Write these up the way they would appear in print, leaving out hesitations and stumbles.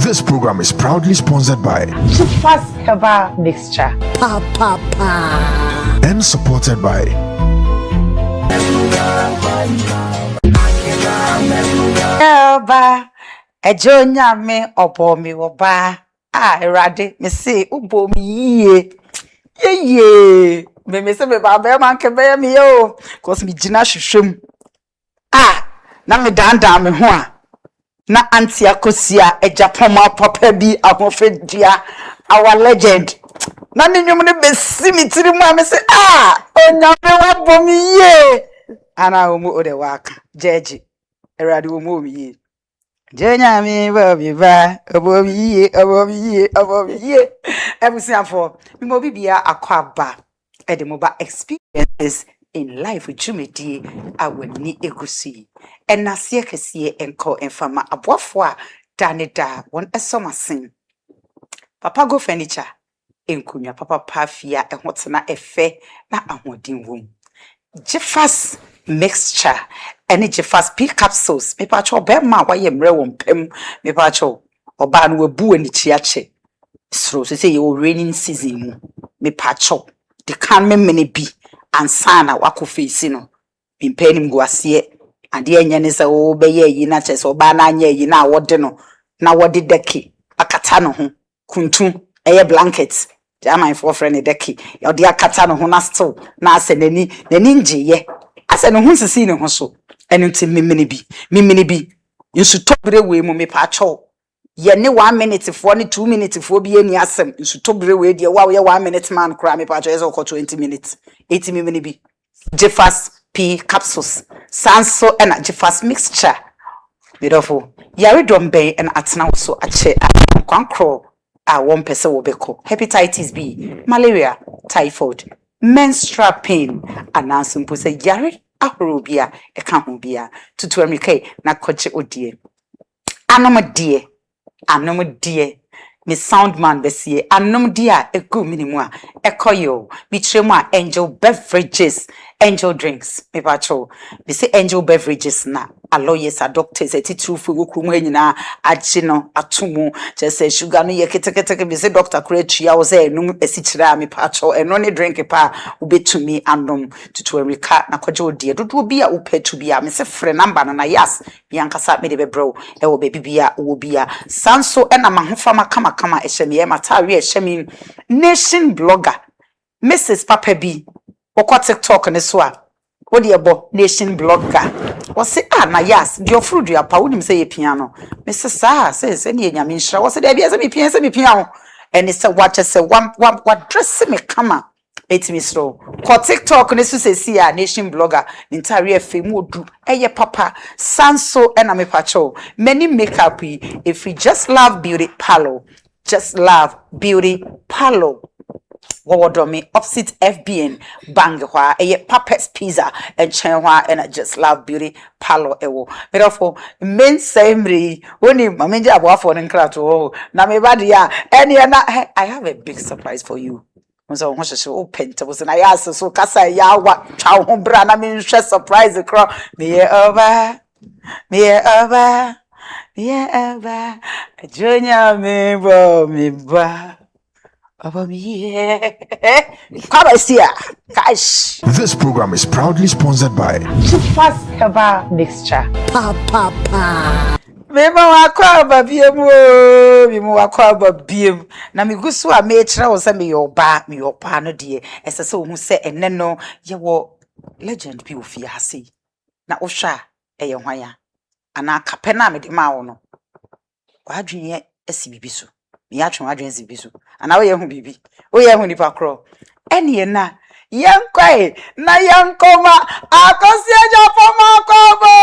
This program is proudly sponsored by Fast Herbal Mixture and supported by Elba Ejonya me obomi oba erade me say ubomi ye me say me ba be man ke be me yo cause me gina hwehwem na me danda me ho a na anti Akosua Agyapong papa bi ahofedia our legend na ne nwum ne besi mi tiri mu a me say onyame wabomi ye ana omu ode waka jeje erade omu ye Jenya mi bobi ba obomi ye ebusiafo mi mo bibia akwaba edemoba experiences in life jumedi awani egusi enase kese enko enfama aboafo a daneda won esomasen papa go furniture enkunya papa pafia ehotena efe na ahodin wom Jeffas mixture any Jeffas pea capsules me pacho be ma waye mre won pem me pacho oba no wabu ani chiache so say you raining season mu me pacho the can me bi ansa na wakofe no me penim guase ade anya ne se wo be ye yi na chese oba na anya yi na wode no na wode deki akata no ho kuntu eye blanket Jama for friend deki ode akata no ho na still na ase nani njiye ase no ho sisi ne ho so enti mimini bi nsu tobire we mu me pacho ye ne 1 minute for ne 2 minutes for bi eni asem nsu tobire we de wa ye 1 minute man kra me pacho yes okọ 20 minutes 80 mimini bi Jeffas pea capsules sanso and Jeffas mixture beautiful yare dombe and atena so ache kwankro one person will be called hepatitis B, malaria, typhoid, menstrual pain, and now simple say yari ahorobia, a campobia, to America, na coach odie. Anoma dear, Miss Soundman Bessie, anom dear, a good minimum, a coyo, bitrema, angel beverages, angel drinks, me pacho, we say angel beverages na. A lawyers, a doctors, a teacher for Kumena, a chino, a tumu, just say sugar no ye keteke, be say Dr. Crechi, I was a num a sitra, me pacho, and only drink a pa, ube to me and to America, na kojo dear, do be a upe to be a Miss Friend number, and Nayas, Bianca sat me the bro, a will be bia, ubia, Sanso, and a man who farmer kama, a shemi, matari, a shemi, nation blogger, Mrs. Papa B, or what TikTok and a swap. What the abo nation blogger was say Nayas your fruit your pa wonim say piano Mrs. Sa says any nyamisha was there be as me piano and it's a watch say one dress me kama it me slow ko TikTok ne so say nation blogger entire fame do eye papa sanso and me pacho many makeup if we just love beauty parlor Wodomi opposite FBN Bangwa a Papa's Pizza and Chenwa and I just love beauty palo ewo. Therefore, men samri only Mamenja Wafon and Krato. Namibadia and I have a big surprise for you. So much so open to was and I asked so Casa ya what chow brana mean surprise the crowd. Me over Junior me ba. This program is proudly sponsored by Fast Herbal Mixture. Mema wakwaba biem na migusu a mechira wo se me yoba no de esese wo hu se enne no ye wo legend bi ofi ase na wo hwa eye hwan ana kape na me de ma wo no wadwenye esi bibiso me atwe wadwen esi bibiso ana wo ye hu bibi wo ye hu nipa kro ene na yankwai na yankoma Akosua Agyapong akobo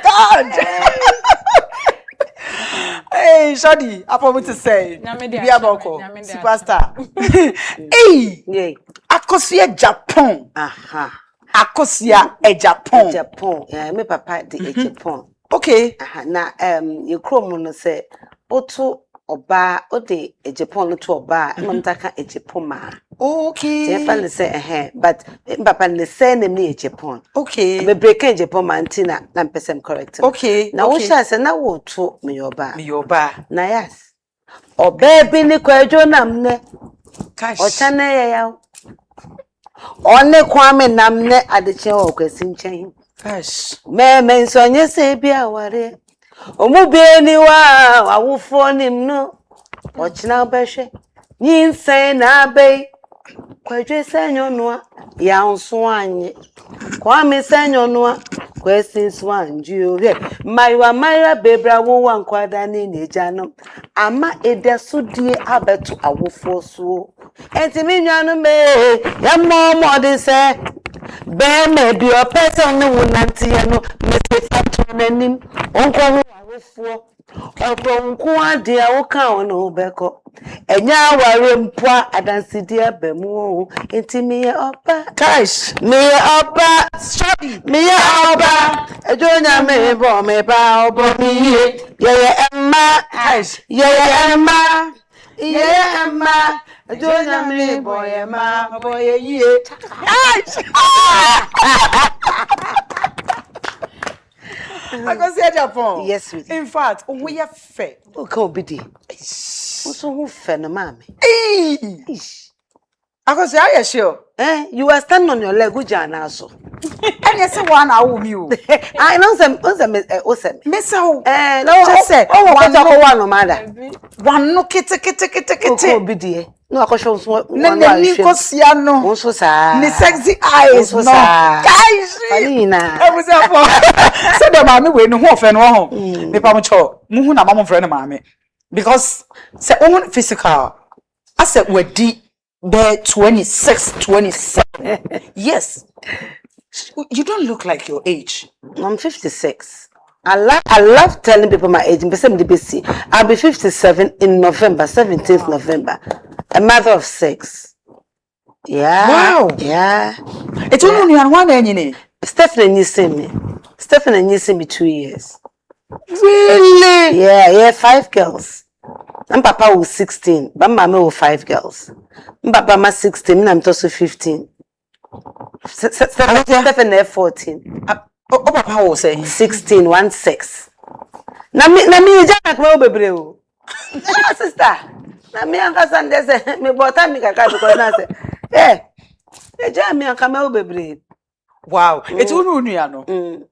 God. Hey, Shadi, I want to say, superstar. Hey, Akosua Agyapong. Akosua Agyapong. Me papa di Agyapong. Okay. Na you chrome no say, oto oba, ode Agyapong no to oba, mamtaka Agyapong ma. Okay. They finally say but papa ne say name ni Japan. Okay. Be break in Japan mantina na person correct. Okay. Na wo sha say na wo to me yoba. Me yoba. Nayas. O baby ni kwadwo nam ne. Cash. O chane ye yaw. One kwame nam ne adeche o kwasi nchen. Cash. Me nsonye se bia ware. Omu bi ni wa awufo nim no. O china obehwe. Nyin na bei. Kwadwe senyo noa ya nso anye. Kwame senyo noa kwesi nso anju o. Maiwa bebra wo wa nkwada ni nejanom. Ama edesudie abeto awofo so. Enti mi nwanum me ya momo de se be me bi o person no wonante ye no me se fatu nanim onko ho awofo. Nko ade a wo ka ono beko. Enya ware mpoa adansidi abamu enti me opa Cash. me opa Sorry. me opa ejonya me bo me ba obo mi ye emma Cash. ye emma ejonya me bo ye ma Boy, yeah. Cash. Akosua Agyapong. Yes, sweetie. In fact, we are fair. o ka obidi so who fe no mama Hey. Akosua, are you sure? you are standing on your leg ujana so And you say one hour you. I know some Miss how? no Just say one no matter one no kete. o ka obidi no akosho so Ne ni kosia no. Onso sa. Ni sexy eyes no. Guys. Funny na. So the mama we no ho fe no ho. Me pa mo cho. Mu hu na mama friend mama. Because say own physical. I said we di be 26, 27. Yes. You don't look like your age. I'm 56. I love telling people my age. I'll be 57 in November, 17th November. A mother of 6. Yeah. Wow. Yeah. It's only one any. Stephanie sent me 2 years. Really? Yeah, 5 girls. And Papa was 16, but Mama was 5 girls. Papa was 16, and I'm also 15. Stephanie 14. Oh, Papa was saying 16, 16. Na me jack mo bebre o. Sister. Na me anka sande se me bota mi kaka because na say e ja me anka mo bebre. wow. It's only no.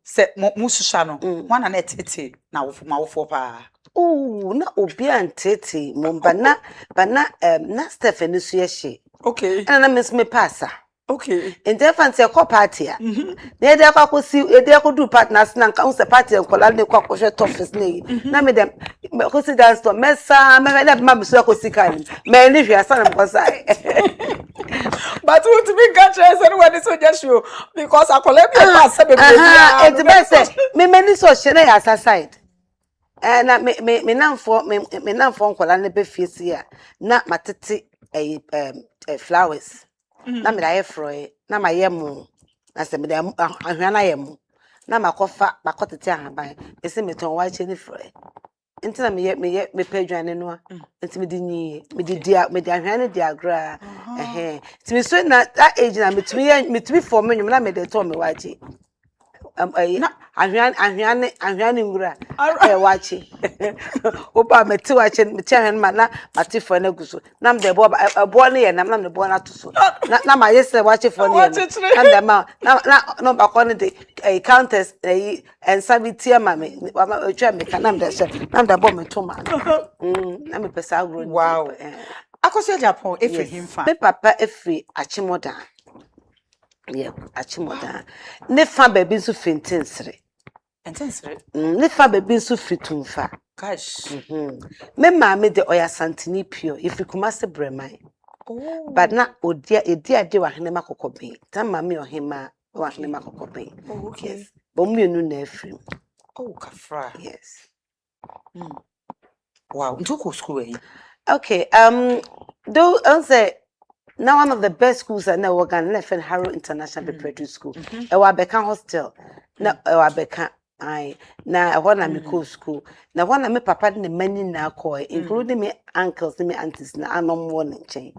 Say mususha no. One na tete na wo pa. Oh, na obi antete mo bana na Stephanie so ye she. Okay. Na miss me passa. Okay. In different party. They do partners na nka unse party nkola ne kwa kwhwe office ne. Na me dem ko si dance to mesa me na ma so ko sika ni. Me ni hwe asa na ko sai. But what to be catch anyone is so just you because I collect your pass be It's best me ni so hye na ya side. Na me namfo nkola ne be fie si a na matete flowers. Na me da froe na ma yemu na se me da ahwa na yemu na makofa makotete ahaban ese me ton wa che ni froe nti na me pedwane no nti me di nyi me di ahwa ne di agra nti me so na that age na me for me na me de to me wa che ahwa ne ngura wachi opa meti wachi meti ahwen ma na matifo na guso na mde bo ne ye na me bo na to so na ma yese wachi fo ne na mde ma na no bakọ ne de counters and sabiti ma me otwa me na mde se na mde bo me to ma na me pesa agro. Wow. Akosua Agyapong efe him fan. Me papa efe achimoda. Yeah, achimoda. Ne fa baby so fintensere. Intensely. Ne fa baby so fitumfa. Gosh. Me mama de oya santini pure if you come as bremai. Oh. But na odia ade wa hene makokobe. Tan mama ohema wa hene makokobe. Oh, okay. Yes. But me nu na afrim. Oh, kafra. Yes. Wow. Into school eh? Okay. Though I'll say now one of the best schools I know Ghanaian Harrow International Preparatory School. Ewa Beka Hostel. Na ewa Beka I na when I'm go school. Now when I'm papa the many na call, including me uncles, me aunties na anom one chain.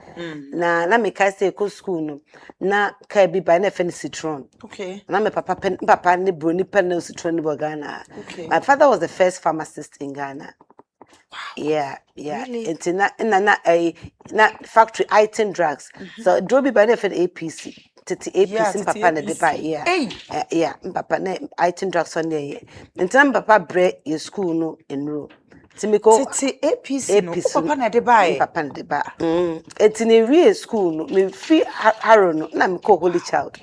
Na me kai say go school no. Na kai bi by na fen citron. Okay. Na me papa ne broni pen citron in Ghana. Okay. My father was the first pharmacist in Ghana. Wow. Yeah. Really? It's na factory item drugs. So drobi by na fen APC. Titi APC papa na de ba yeah papa na item drugs on there ntam papa bre your school no enro timiko Titi APC no papa na de ba papa na de ba etini wie school no me fi haro no na me call Holy Child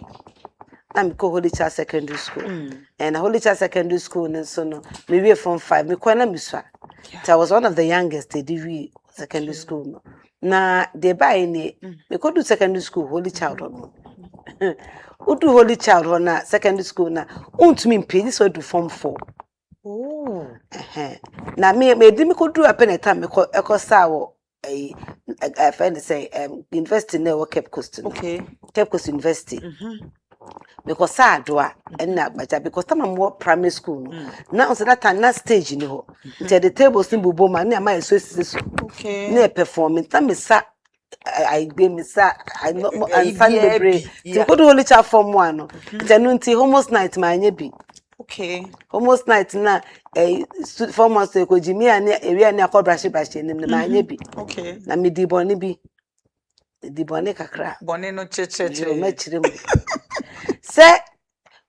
Secondary School and Holy Child Secondary School no so no me wie from 5 me kwa na me so I was one of the youngest they did we secondary school no na de ba ni me go do secondary school Holy Child no Udu Holy Child na secondary school na untumi mpedi so do form 4. Oh. Na me di me ko do apeneta me ko ekosa wo friend say university na wo Cape Coast. Okay. Cape Coast University. Because sa doa na agbaja because time am primary school na so that time na stage ni ho. The tables ni bubo ma na ma so sisi. Okay. Na performing time sa I gave me sa I not and Sunday break. To go to Holy Child form 1 no. Tenunti almost night ma anya bi. Okay. Almost night na form 1 so ko jimi ani area ni akobrashe ni ma anya bi. Okay. Na me di boni bi. Di boni kakra. Boni no che. Me chire mu. Say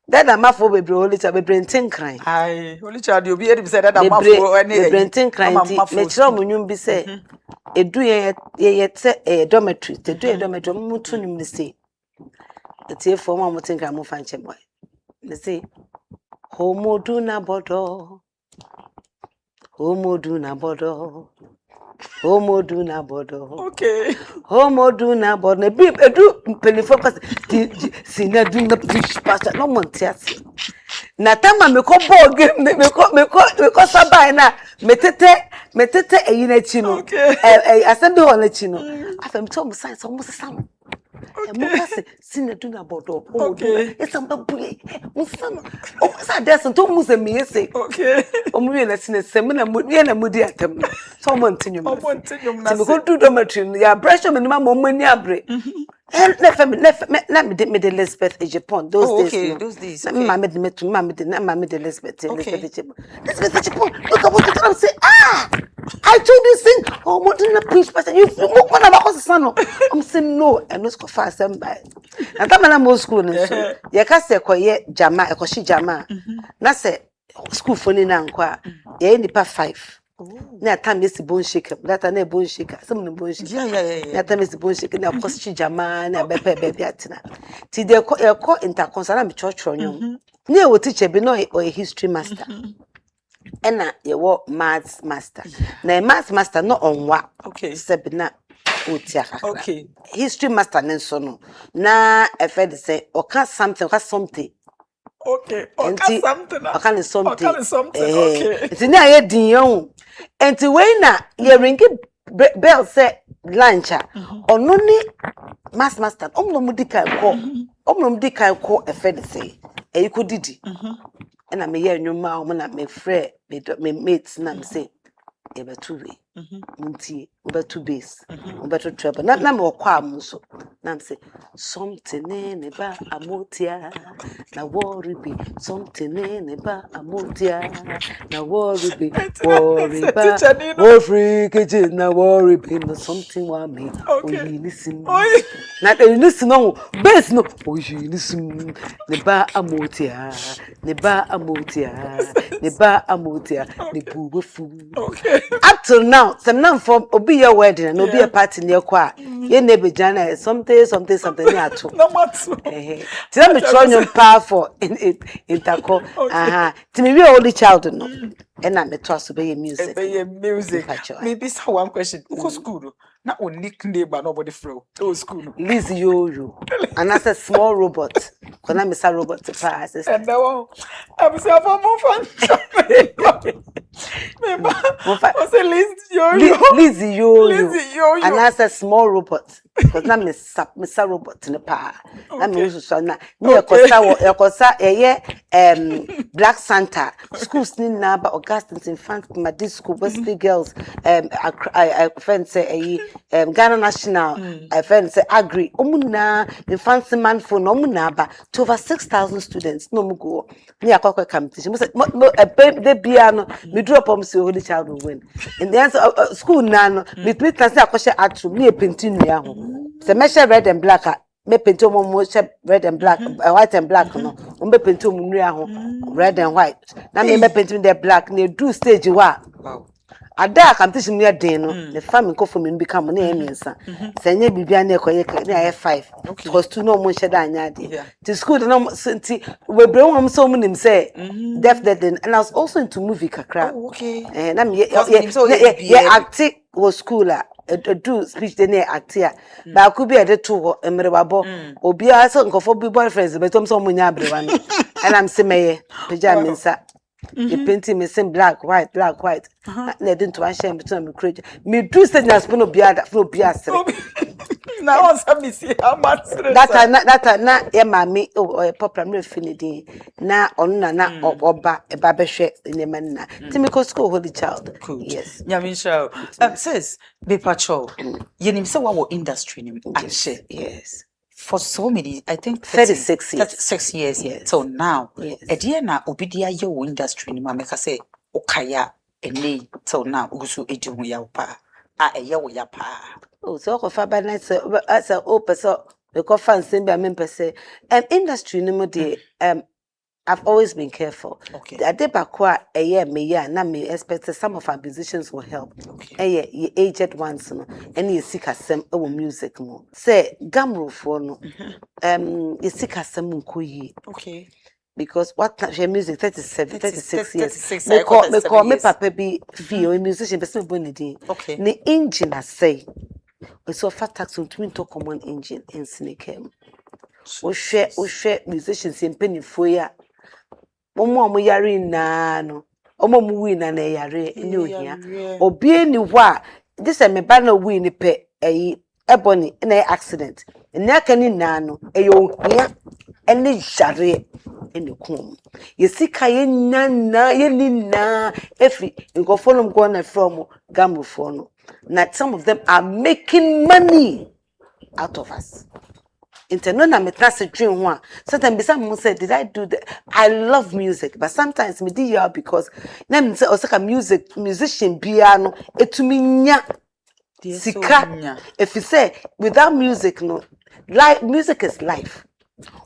that amafo bebre Holy Child bebre ntenkran. Ai, Holy Child you be able to say that amafo any. Bebre ntenkran ti me chire mu nyum bi say edu ye te dormitory te do dormitory mutu nim ne say etie for ma mutin kan mu fanche boy ne say homodu na bodo Okay. Homodu na bodo ne bi edu pelifocus sina do na push pastor no montias na tama me ko ball game me ko sabai na metete eyina chi no assembly hall chi no afem tom science almost sam mo kasi sina do na bodo Okay. it's am babule mo sam o sa deson to mo se me say Okay. o mo na sina sem na mo na mudi atam so mo ntinyu na me ko do dormitory ya pressure me ma mo mani abre let me de Elizabeth Agyapong those days. Okay, those days. Okay. Mama de Elizabeth Agyapong. Look at what you say. I told you sing. Oh, what did not preach, but you look what about the son. I'm saying no, and no fast and by. And come on, school and so. Ya kase ko ye jama, e ko shi jama. Na se school for ni na nkwa. Ye ni pa 5. Na time is bone shaker. That na bone shaker. Some no bone shaker. Yeah. Na time is bone shaker. Na koshi jama na baby atina. Ti de ko interconsult na me church nyom. Na wo teacher bi no or a history master. Ena ye wo maths master. Na maths master no onwa. Okay. Sebi na otia kakra. Okay. History master nenso no. Na efed say oka something. Okay. Okay, something. Okay. It's in a din yon. And to when ye ringi bell say lunch. Or no ni master. No medical call a fed say. A you could did. And I may hear your mouth when I may fret me mates nam say. Eba 2 way. Munti, over 2 base. Over 2 trouble. Not number or quamuso. Nam say something in about amotia. Na worry be something in about amotia. Na worry be worry kitchen. Na worry be no something want me. Okay. Listen. Not listen no base no. Oh you listen. Neba amotia. Neba amotia. Ne boo food. Okay. Up till now, some now for obi your wedding and obi a party near kwa. Ye nebe jana something near to. No matter. Tell me try your powerful in tako. To me we only child no. And I'm a trust obey music. Maybe so one question. Uko school. Na o nickname but nobody flow. Oh school. Liz yo. And that's a small robot. Kona me sa robot to pass. And now I'm so fun. Liz yo. And that's a small robot. because na me robot ne pa na me so na me yakosa Black Santa schools ni na ba Augustine infant my school Wesley girls I friend say Ghana National I friend say Agri omuna infant man for no muna ba to over 6,000 students no mu go me akwa competition the piano me drop on so holy child will win in the answer school na no me can say akwa art room me painting nua ho se measure red and black me painting mo red and black white and black no me painting mo nua ho red and white na me painting the black na do stage wa ada competition near den no the family ko for me become na emiensa senye bibia na ekoye na 5 because two no mo sheda anya de to school no senti we bre won so mo nim say definitely and I was also into movie kakra na me act was school do speech de na act ya ba ku bi e de to emrebabo obi a so nkofo bi boyfriends betom so mo nya abrewa no and I'm say meye pejam mensa the painting me same black white na didn't to share between me create me do say na spoon obi ada for obi asere na once me see how much that na e ma me popular me finidi na onu na oba e ba behwe ne man na timiko school holy child yes nyamisha says be patrol yenim say wa industry nim ache yes for so many, I think 36 years. 36 years. Yes. So now, na obidia yo industry ni mameka say okaya ene. So now ugusu eju ya pa. Ya pa. Oh, so ko fa ba na as a person we ko fan sembe amempe say industry ni mo de I've always been careful. Okay. The adebakwa me ya na me expect some of our musicians will help. Ye aged ones no any seek asem e music mo. Say gamro for no. Ye seek asem nko yi. Okay. Because what your music 36 years. Me call me papa be feel a musician person born din. Okay. The engine I say. We so fat tax on twin to common engine in Sinekem. O share musicians in penny for ya. Omo yare na no omo mu wi na yare ni ohia obi eni hwa this me ba na wi ni pe ebony na accident ni aka ni na no ohia eni jare eni kum yesika ye na ye ni na every nkofo no go na from gamrofo no na some of them are making money out of us. Na me trust dream one. Sometimes some say, did I do that? I love music, but sometimes me do because na me say osaka musician piano etuminya sika. If you say without music no, music is life.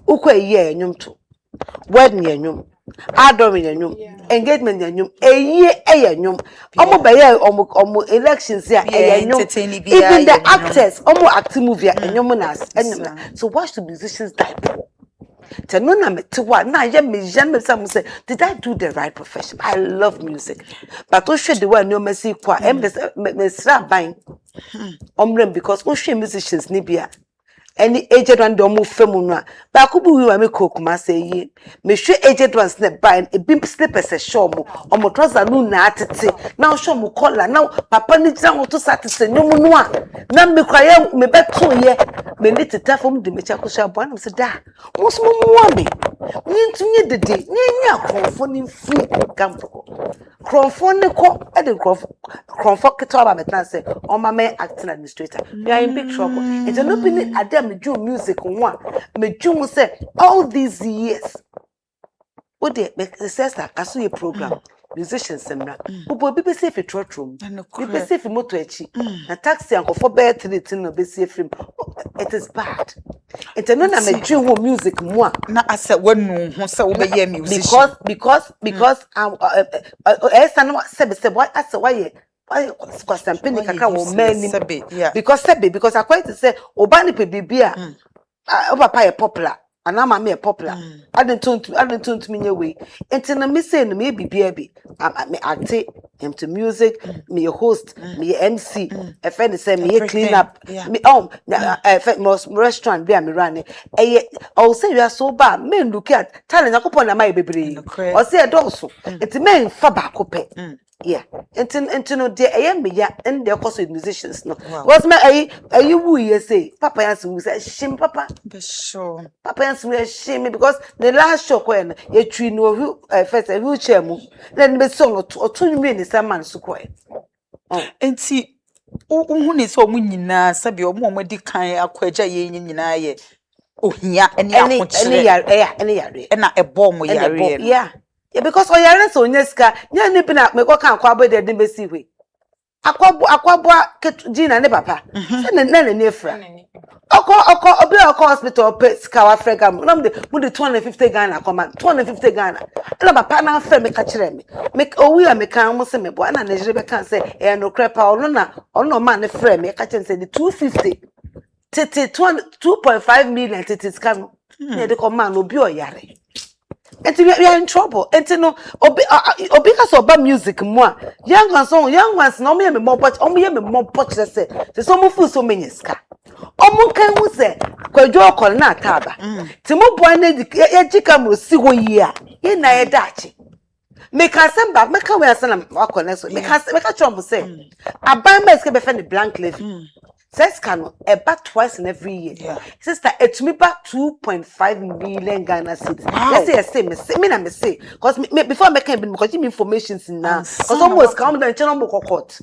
Ukwe ye enyum to. Wedding enyum. Adom enyum. Engagement enyum. Enyum. Omo baye omo elections ya enyum. Even the actors omo acting movie enyum na. So why should musicians die poor? Tenona me tiwa na ye me some say did I do the right profession? I love music. But o hwe the one no mesi kwa me sra ban. Omrem because o hwe musicians ni bia any aged one do move femuna ba ko bu wi me kokuma say yi me hwe aged ones na ban e bim slippers e show mo omo trouser no na atete na o show mo collar na papa ni gira ho to satete nyum no a na me kwaye me beto ye me ni teta fom de me chakoso abo na me say da mo so mo me ni ntunye dede ni nya krofo ni free gampo krofo ni ko e de krofo keto ba metan say o ma me acting administrator we are in big trouble it's no be adem do music one me do say all these years o de sister Akosua program musicians semra obo bi be safe trotrom bi be safe moto echi na taxi ankofo be 3 no be safe film it is bad it's no na me do music mo na ase wanu ho se wo be ye music because no se what ase why because campaign kaka wo many because I quite to say obani pe bibia oba pa popular and I'm a popular. I didn't turn to me away. Until I miss saying me bibia be me act him to music, me host, me MC, a friend say me clean up, me most restaurant be me running. I'll say you are so bad. Men look at talent. I could put my baby. Or say a dorsal. It's men for back. Yeah. And no dear, I am ya and their course with musicians. No, what's my you woo you say, Papa answer who said, shame, Papa. Be sure. Papa answer shame because the last show when you tree no who first a wheelchair move, then be song or 2 minutes a man so quiet. Enti who ni so mu nyina sabi omo di kan akwaja ye nyina ye ohia ene akokyere any na ebo mo yare yeah because o yare so nyeska nya ni bi na me ko kan akwa de dem besi hwe akwabo Gina ne papa se na ne efra obi hospital pe ska wa frega mo na mo de 250 Ghana koma 250 Ghana na papa na afre me ka kire me owi a me kan mo se me bo na Nigeria be kan se e no krepa ono ma ne frɛ me ka kire se the 250 tete 2.5 million tete ska na de come man obi o yare. And we are in trouble. And no, obi has oba music more. Young ones no me more but me more potch say. So fu so many ska. Omo kan hu say kwadwo okol na taba. Ti mo boy na ye jika mo si ho yi a. Ye na ye dachi. Make us send back, make we asem akol so. Make chom say. Aban ma ska be fe blank levy. Says cano about twice in every year. Yeah. Sister, it's me back 2.5 million Ghana cedis. Wow. Let's say me say because before I can because you information in now because almost come down channel mo court.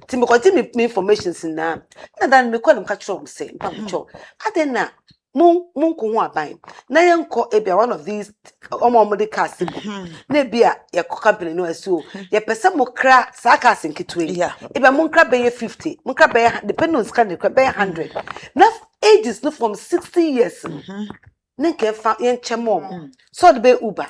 Ti me because me information in now. Na dan me call them catch up say pam cho. Adena mun ko ho aban. Na yenko ebia one of these omomode cars na bia ye company no asu. Ye pese mo kra sa cars nkitwe. Yeah. Ebia mun kra be 50. Mun kra be depending on scan be 100. Now ages no from 60 years. Nenke fa yen chemom. So be Uber.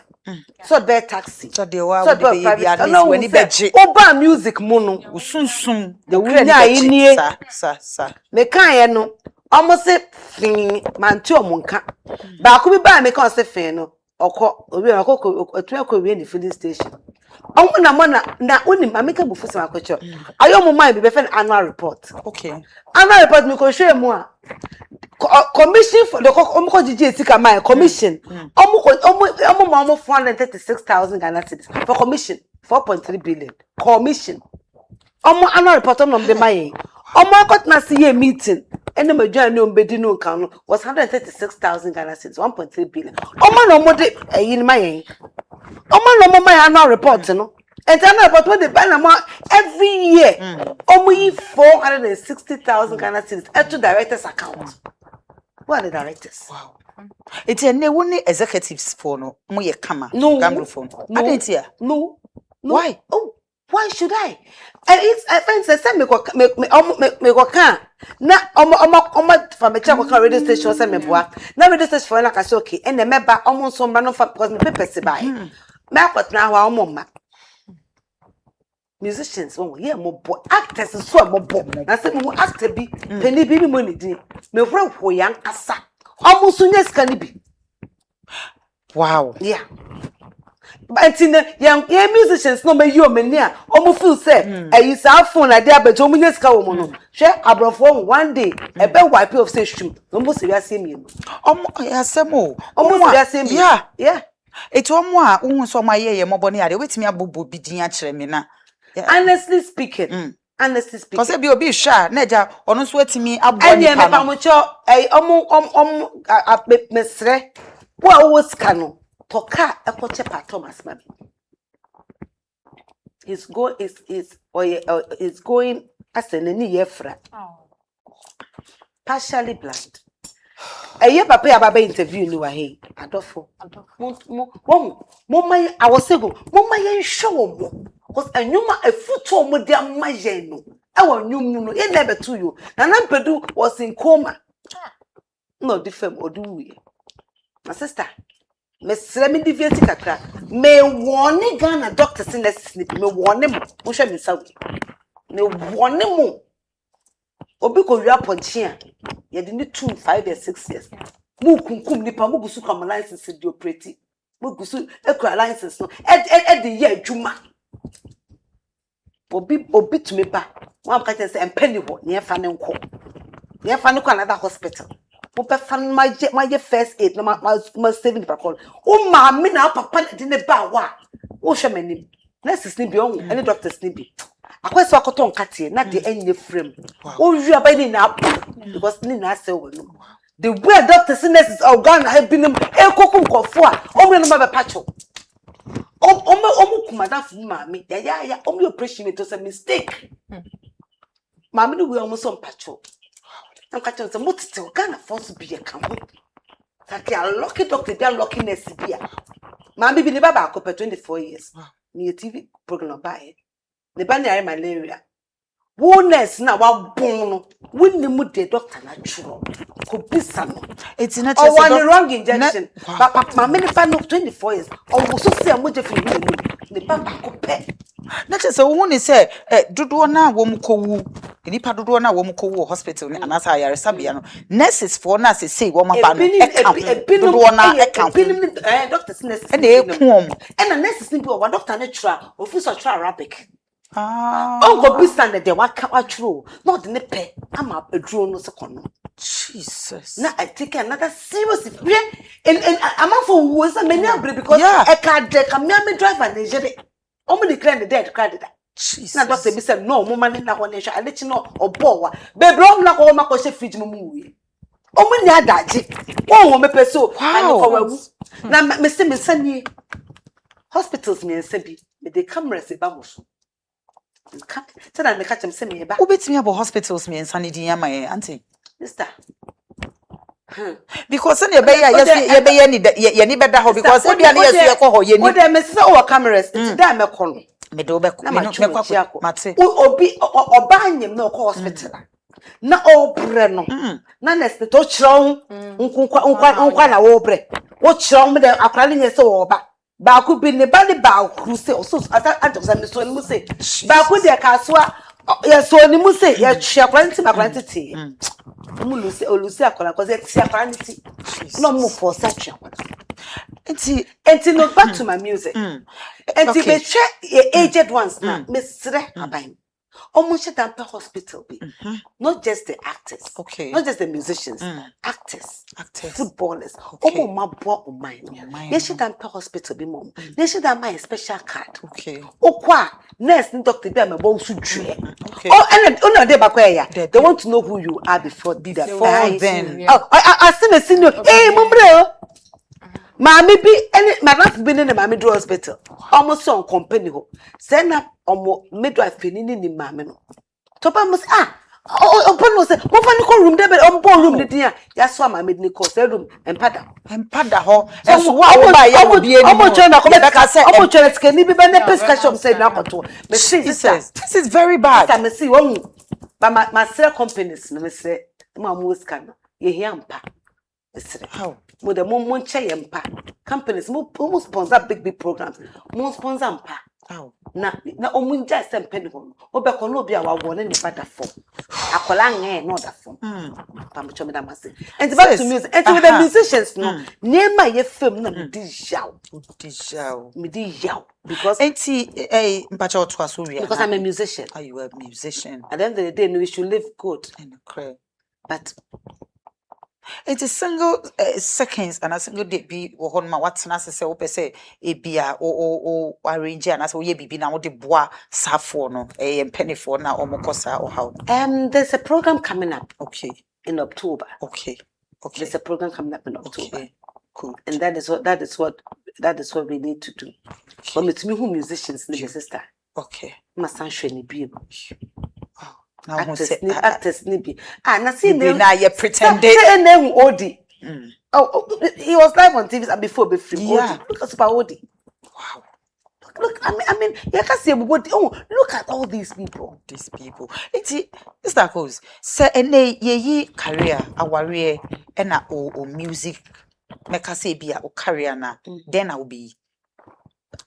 So be taxi. so de wa wo de be bia no wani beje Uber music mo no. usunsun The winya inie. sa Me kan ye no. Almost say fin manti omunka. Ba ko bi ba me kan say fin no. Okọ obi otu akọ ni filling station. Omo na onim ameka bufu se makocho. Ayo mo mind be fe annual report. okay Annual report me ko hwe mu a commission for the omo GG sika my commission. Omo 436,000 Ghana cedis for commission 4.3 billion commission. Omo annual report on the my omo akot na see a meeting ene madwan no mbedi no kan no was 136,000 Ghana cedis 1.3 billion. Omo no mo de yin my omo no mo my annual report no and annual report when they buy na every year omo yi 460,000 Ghana cedis to directors account. Who are the directors? wow it's a ne woni executives for no mo ye kama No. phone No. I didn't hear No. Why? Oh, why should I? And it's I find say me go can. Na omo from a check radio station say me boa. Na radio station for na ka say okay. And the member omo so mba no for because me papers buy. Me akot na wa omo ma. Musicians won here mo boy. Actors so mo boy. Na say me actor bi penny bi mo ni din. Me hwo yan asa. Omo so nya ska ni bi. wow Yeah. But in the young musicians no me you me near omo feel say e is our phone like that but omo nya ska wo mo no. Hwe abrofo one day e be wipe off say shoe. Omo se wiase mi. omo yasemo Omo se wiase mi. Yeah. Eto omo a ohun so ma ye moboni ade wetimi abobo bidin a kire me na Honestly speaking. Honestly speaking. Cause be obi hwa na eja ono so wetimi abo Anye nipa me pa mo cho omo mesre wo ska no toka ekoche pa Thomas Mabi. He's going as an any yefra. Partially blind. Eye papa ya baba interview ni wa he adofo mo mai awosego mo mai show mo cause anyuma efuto mo dia maye no e wo nyum no e na betu yo na nampedu was in coma no different oduwe my sister me sremi deviate kakra me woni Ghana doctors in the sleep me woni mo hwe me sawi me woni mo obi ko wia ponche a ye de ni 2 5 years 6 years mu kunkum nipa mu gusu kam license di operate mu gusu ekura license no e de ye adwuma obi to me ba one ka say empany ho ne fa ne nko ne fa ne ko another hospital mo pe fa my first aid no ma saving the call o ma me na papa de ne ba wa wo hwe manim Nurses ni bi on any doctors ni bi. Akweso akoton katie na de enye frame. O wi abani na because ni na say we no. The way doctors and nurses are gone have been kokum kofo a omo no ma be pacho. Omo kumada fu mami ya omo operation it was a mistake. Mami no we almost on pacho. I'm catching some motito Ghana force be a camp. That they are lucky doctor, they are lucky nurse be. Mami be never back up 24 years. Me a TV program by the banner malaria. Woness na wa born when the mood the doctor natural. Could be some. It's not just one wrong injection. But my many fan of 24 years. Almost so say a mood for the papa could pay. Not just a woman say, Dudu na womuko. Nipa dodo na wo mko hospital ni anasa ya resabiano nurses for nurses say wo maba no dodo na doctors nurses e dey kuom e na nurses ni bi o doctor natural officer try Arabic go be stand there wa true not the pe ama aduro no se kono Jesus na I take another serious and am for who is many abri because e ka de ka me driver Nigeria omo declare the dead credit. Jesus. Na doctor be said no mo man na ho na sha ale chi no obowa be bro na ko ma ko she fridge mu wi o mu ni adaje wo mepe so ani ko wawu na me se me sani hospitals me nsabi me de cameras e ba mo so say na me catch me say me ba obetimi abo hospitals me nsani din ya my auntie sister because any be ya be ya ni beda ho because e bia na yesu ye ko ho ye ni o de me say o cameras it da me ko no me do be ko me mate obi oba anyem na ko hospital na obre no na next to chiro nkwa na wo bre wo chiro me de akra ne se wo ba ku bi ne ba ne ba ku se so adosa me so ni mu se ba ku de Akosua ya so ni mu se ya twa kwanti ba kwanti ti mu lusi akora cause ti akora ni ti no mu for such enti no back to my music enti be che aged ones na me sre aban almost at the hospital be not just the actors not just the musicians actors footballers omo ma bo o mind they should am hospital be mom they should am my special card okwa nurse ni doctor be am bo su dwe and no dey back where they want to know who you are before then I see me senior mombre Mami be any my life been in the Mami do hospital. Almost on company ho. Send up midwife penny ni mami no. Topa must open no say mo fa ni ko room dey be on bon room ni dia. Ya so mami ni ko say room empada ho. So wa wo ba ya obi eni. Omo chona ko be ka say omo chona skeni bi be na prescription say na koto. Me see this is very bad. Ka me see won ba ma sell companies no me say mo amu scan. Ye hia mpa. How? With the mom che yempa companies mo sponsor big programs mo sponsor mpa how na omunja sempe ho obekọ no obi a wa won ni father for akola nge no da for pam cho me da mase and back to music and with the musicians no nema ye film na me di yaw because mpacha oto aso wi because I'm a musician. Are you a musician? At the end of the day we should live good and cry but it is single seconds and a single day be on my what's na say o pese e bia o arrange and as we bibi na wo de boa safo no penny for na omokosa or how there's a program coming up in October. Okay. There's a program coming up in October. Okay. Cool. And that is what we need to do. For me to me who musicians need sister. Okay. Ma sanhwe ni bi. Now actors nibi. Na see na you pretended. Say name Odi. He was live on TV before be free. Yeah. Look at Super Odi. Wow. Look, I mean, you can see Odi. Oh, look at all these people. It's Mr. Akos. Say ene ye career aware na o music make say bia o career na then I will be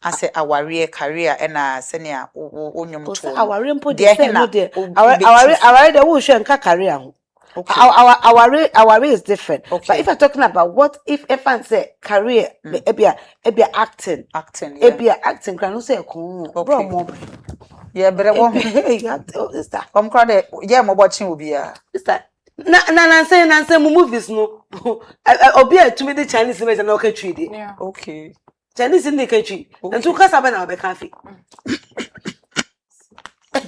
I say our career and senior onyum to our mpo de say no de our de wo hwe nka career ho our is different but if I'm talking about what if I say career ebia acting ebia acting kan no say ko bro mo yeah brebo is that crowd yeah mo watching obi is that na say movies no obi a tumi the Chinese image na okay trade okay Chinese in the country. And to Casaba now be cafe.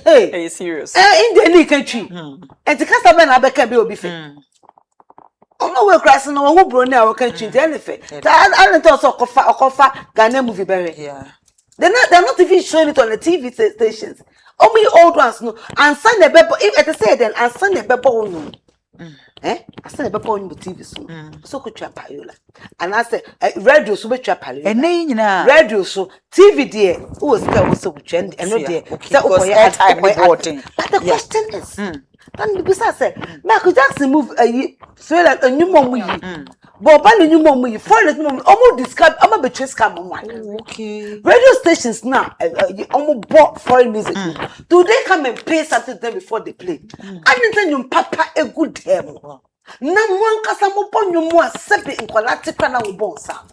Hey, Are you serious? In the country. And to Casaba now be can be fit. Oh no, we're crossing no who brought our country to anything. I don't also offer Ghanaian movie berry. Yeah. They're not even showing it on the TV stations. Only old ones no. And send the paper if I say then and send the paper no. I send the paper on the TV so could trap payola. And I say radio so be trap payola. And Radio so TV dear who was there was so trend and no dear. Because airtime reporting. But the question is then because I said Michael Jackson move so like a new mom but by the new mom for the mom almost describe I'm a betray scam one. Okay. Radio stations now almost bought foreign music. Do they come and pay something to them before they play? I didn't tell you papa a good demo. Now one casa mo pon you more sepe in quality kana wo bon sa.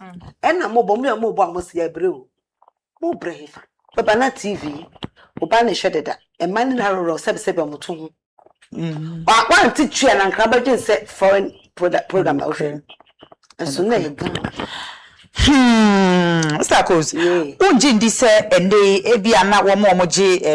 And na mo bo me mo bo amosi ebreu. Mo brave. Baba na TV. Oba na hwede da. E man na ro sebe mo to ho. One teacher and crabbe say foreign program okay. And so na Mr. Akosua, Unjindi say and they ebia na wo mo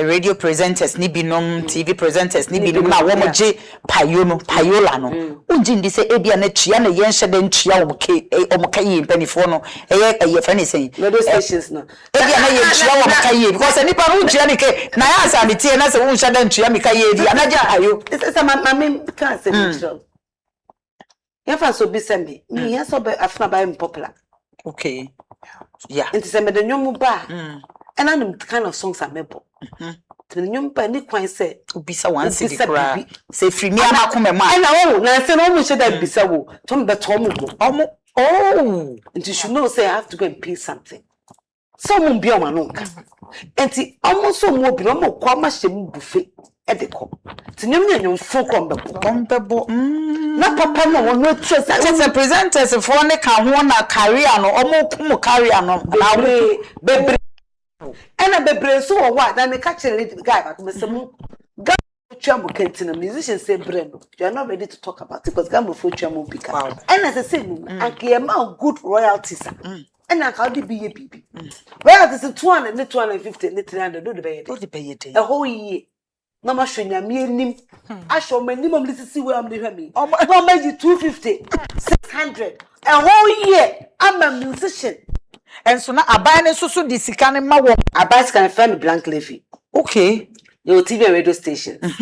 radio presenters ni binom TV presenters ni binom na wo mo je payola no. Unjindi say ebia na tua na yen hye den tua wo ka yi mpanifo no eye fa ni say radio stations no. Ebia na yen tua wo ka yi because nipa no tua ni ke na ya asa ni tie na say wo hye den tua mi ka yi di anaja ayo. It's my can't say much. Yafa so bi sembe. Me ya so be afna ba popular. Okay. Yeah. It is a medanyum ba. And I know kind of songs are mebo. To the nyum pa ni kwan say Ubisa one city kra. Say free me ama come ma. And na say no mo say that bisa wo. Tom be tom go. Oh. And you should know say I have to go and pay something. Some bi o ma no nka. Enti almost so mo bi no mo kwa ma hyem buffet e de ko. Ti nyum fo Kombebo. Na papa no no choice. Just a presenters for ne ka ho na career no omo career no na bebre. And a bebre so what then the catch a guy but me say mu Gambo kentina musicians say brendo. You are not ready to talk about it because Gambo for Chamu pika. And as I say and clear good royalties. And I can be a baby. Royalties 200 250 300 do the pay it. A whole year. No ma shwenya me nim. I show minimum this see where I'm the me. No maybe 250 600 a whole year. I'm a musician. And so now abane so di sika ne ma wo Abas can find blank levy. Okay. Your TV and radio stations.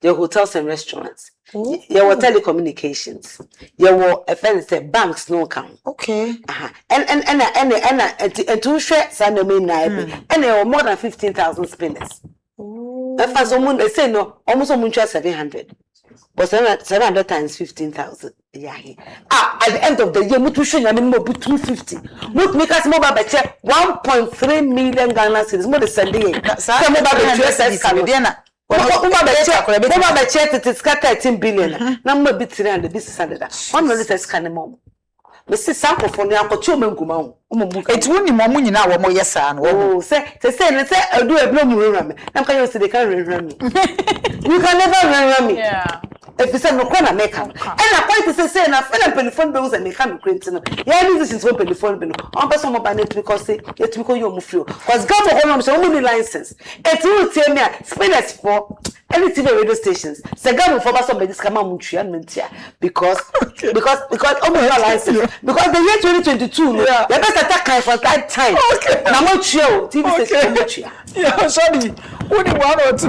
Your hotels and restaurants. Your telecommunications. Your banks no count. Okay. And two shares and there were more than 15,000 spinners. If as someone they say no, almost 700. But 700 times 15,000. Yeah. At the end of the year, mutuation I mean more 250. Mut make us more by check 1.3 million Ghana cedis. More the Sunday. Some more by check Canadiana. Over the check it is 13 billion. Number bit 300 this is 100. One minute is can mom. Mrs. Sample for the uncle Chomenguma. It's only Momu na wo mo yesa no. Oh, say I do a blow run. I'm going to say they can't run me. You can never run me. Yeah. If you say no corner make am. And I point to say na feel telephone bills and they can't print no. Yeah, this is one telephone bill. On person mo net because say it because you mo free. Cause government hold on so many license. It will tell me spinners for any TV radio stations. Say government for person be this come muntua mentia because almost license. Because the year 2022 the best attack for that time. Na mo trio TV station mo tria. Yeah, sorry. Only one or two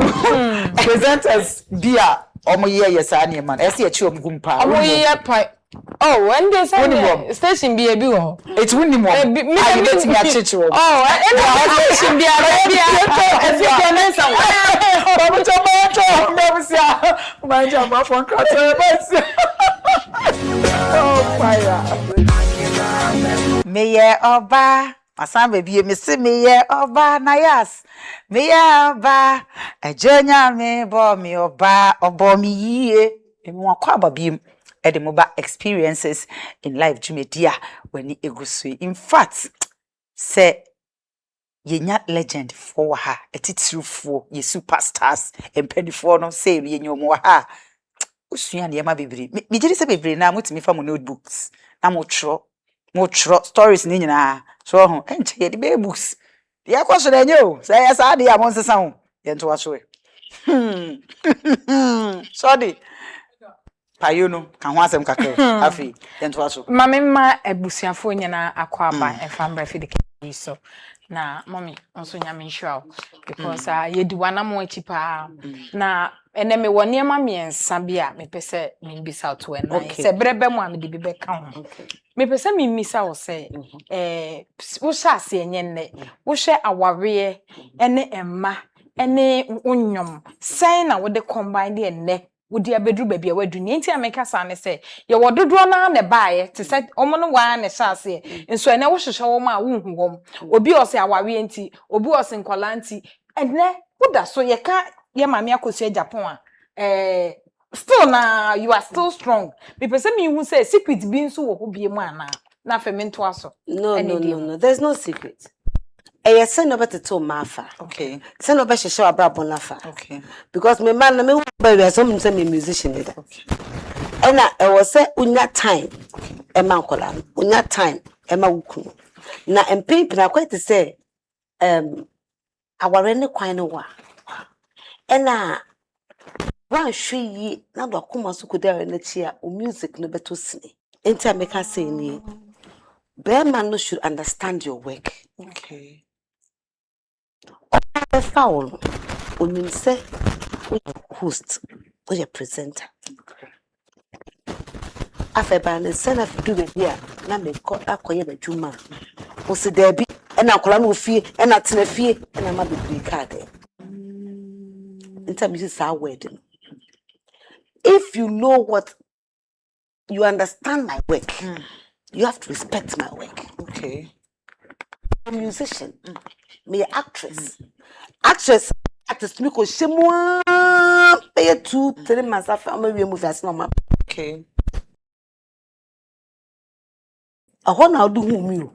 presenters beer omo yes ani man. Ese achi omgumpa. Omo ye pai. Oh, when they say station be bi wo. It's winning more. I bet me achichi wo. Oh, and station be already. If you can answer. Omo chomo never see. My job for contract. Oh, fire. Meye oba asan baby me se meye oba Nayas meye oba ajonya me bo me oba obo mi yie me wakwa babiem e de moba experiences in life jumedia when egusu in fact say yenya legend for ha etitirufo ye superstars empedifo no say yenyomo ha usua ne ma bebre me gire se bebre na mutimi fa mo notebooks na mo tro stories ni nyina So enti ye the books. The question enyo. Say yes ade ya mon sesa ho. Ye nto aso e. Sorry. Payo no kan ho asem kakra. Afi ye nto aso. Mama ma ebusuafo nyina akwa aba efa mbra fi de so. Na mommy onso nyame nhwa because yedi wana mo achi pa na ene me woni ma miensa bia me pese me bisa to na se brebe mo am de bi be ka ho me pese me misa wo se wo sha ase enye nne wo hwe aware ene emma ene unyom sen na wo de combine de enne wodi abedru ba bia wadu ni enti ameka sa ne se ye wododo na ne baaye te se omo no wa ne sha ase enso ene wo hwehwe wo ma wo hu wom obi o se awawe enti obi o se nkola enti ene woda so ye ka ye mame Akosua Agyapong still na you are still strong me pese me hu say secret bi nso wo ho bie mu ana na fe me nto aso no there's no secret. Yes, send over to Mafa. Okay. Send over to show about Bonafa. Okay. Because my man, me baby, some say me musician leader. Okay. And I was say unya time, Emma Kola, unya time, Emma Wuku. Na MP na quite to say, our any quine wa. And one she na do kuma so could there in the chair or music no better see. Enter make her say ni. Bear man no should understand your work. Okay. Foul when you say host or your presenter. After ban send us do it here. Now me call acquire the juma. O se there be and I call no fee and I tell fee and I might be card. In terms of our wedding. If you know what you understand my work, you have to respect my work. Okay. I'm a musician, me actress. Actress me ko shemwa pay 2-3 months after me movie as normal. Okay. I want now do who me.